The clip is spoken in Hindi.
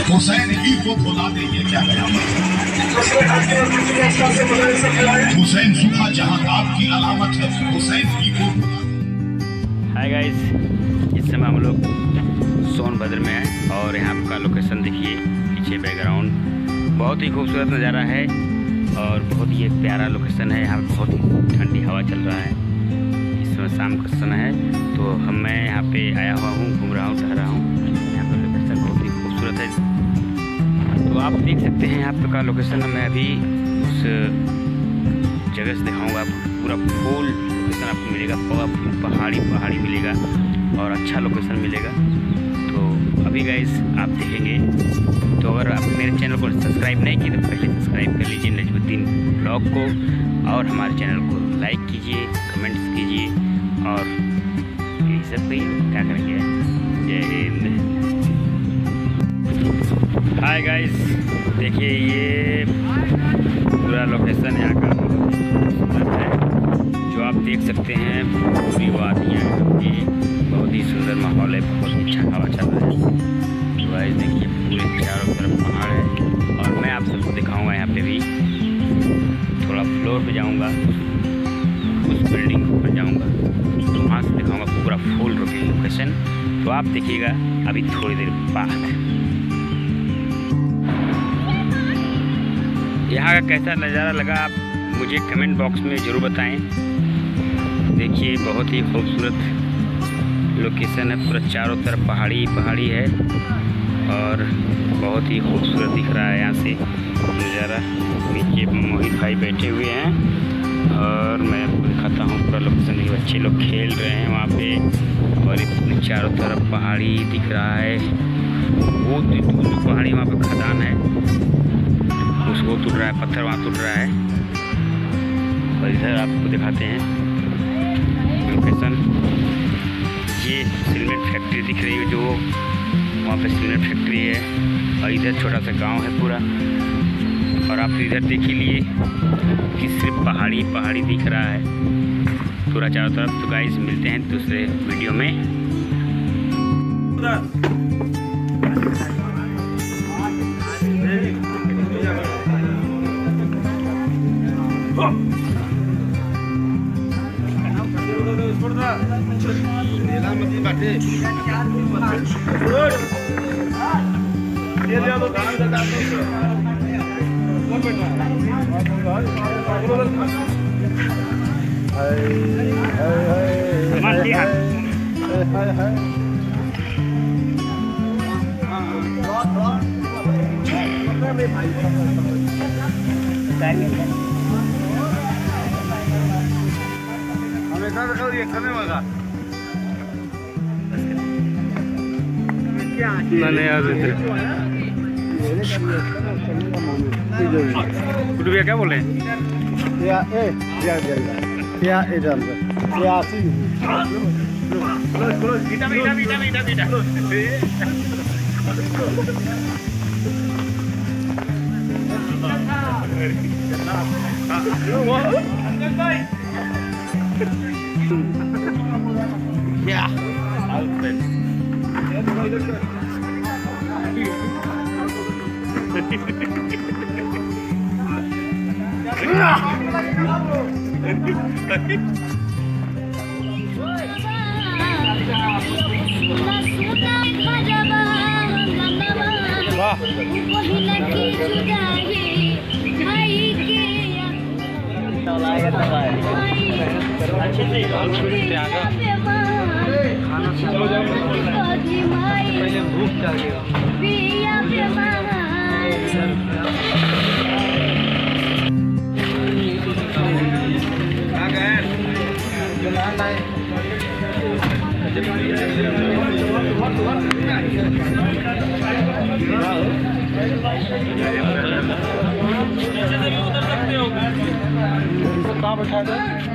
हुसैन ही को भुला दे, ये क्या कयामत है। हुसैन सुबह जहां आपकी अलामत है, हुसैन ही को। हाय गाइस, इस समय हम लोग सोनभद्र में हैं और यहाँ का लोकेशन देखिए, पीछे बैकग्राउंड बहुत ही खूबसूरत नज़ारा है और बहुत ही एक प्यारा लोकेशन है। यहाँ बहुत ही ठंडी हवा चल रहा है। इस समय शाम का समय है तो मैं यहाँ पे आया हुआ हूँ, घूम रहा हूँ, टहल रहा हूँ। यहाँ पर लोकेशन बहुत ही खूबसूरत है, तो आप देख सकते हैं यहाँ पे का लोकेशन। मैं अभी उस जगह से दिखाऊँगा आपको। पूरा फुल लोकेशन आपको मिलेगा, पूरा पहाड़ी मिलेगा और अच्छा लोकेशन मिलेगा। तो अभी गाइस आप देखेंगे। तो अगर आप मेरे चैनल को सब्सक्राइब नहीं किए तो पहले सब्सक्राइब कर लीजिए नजमुद्दीन ब्लॉग को, और हमारे चैनल को लाइक कीजिए, कमेंट्स कीजिए और यही सब भी क्या करेंगे। जय हिंद। हाय गाइस, देखिए ये पूरा लोकेशन यहाँ का है जो आप देख सकते हैं। पूरी वादियाँ, ये बहुत ही सुंदर माहौल है, बहुत अच्छा हवा चल रहा है। तो गाइस देखिए पूरे चारों तरफ पहाड़ है और मैं आप सबको दिखाऊंगा। यहाँ पे भी थोड़ा फ्लोर पे जाऊंगा, उस बिल्डिंग पर जाऊंगा तो वहाँ से दिखाऊंगा पूरा फुल लोकेशन। तो आप देखिएगा अभी थोड़ी देर बाद। यहाँ का कैसा नज़ारा लगा आप मुझे कमेंट बॉक्स में ज़रूर बताएं। देखिए बहुत ही खूबसूरत लोकेशन है, पूरा चारों तरफ पहाड़ी है और बहुत ही खूबसूरत दिख रहा है यहाँ से नज़ारा। नीचे मोहित भाई बैठे हुए हैं और मैं आपको दिखाता हूँ पूरा लोकेशन। बच्चे लोग खेल रहे हैं वहाँ पे और इतनी चारों तरफ पहाड़ी दिख रहा है। वो पहाड़ी वहाँ पे खदान है, उसको टूट रहा है, पत्थर वहाँ टूट रहा है। और इधर आपको दिखाते हैं लोकेशन। ये सीमेंट फैक्ट्री दिख रही है, जो वहाँ पे सीमेंट फैक्ट्री है और इधर छोटा सा गांव है पूरा। और आप इधर देख ही लिए कि सिर्फ पहाड़ी दिख रहा है पूरा चारों तरफ। तो गाइस मिलते हैं दूसरे वीडियो में। क्या बोले पहले भूख कहाँ बैठा दे।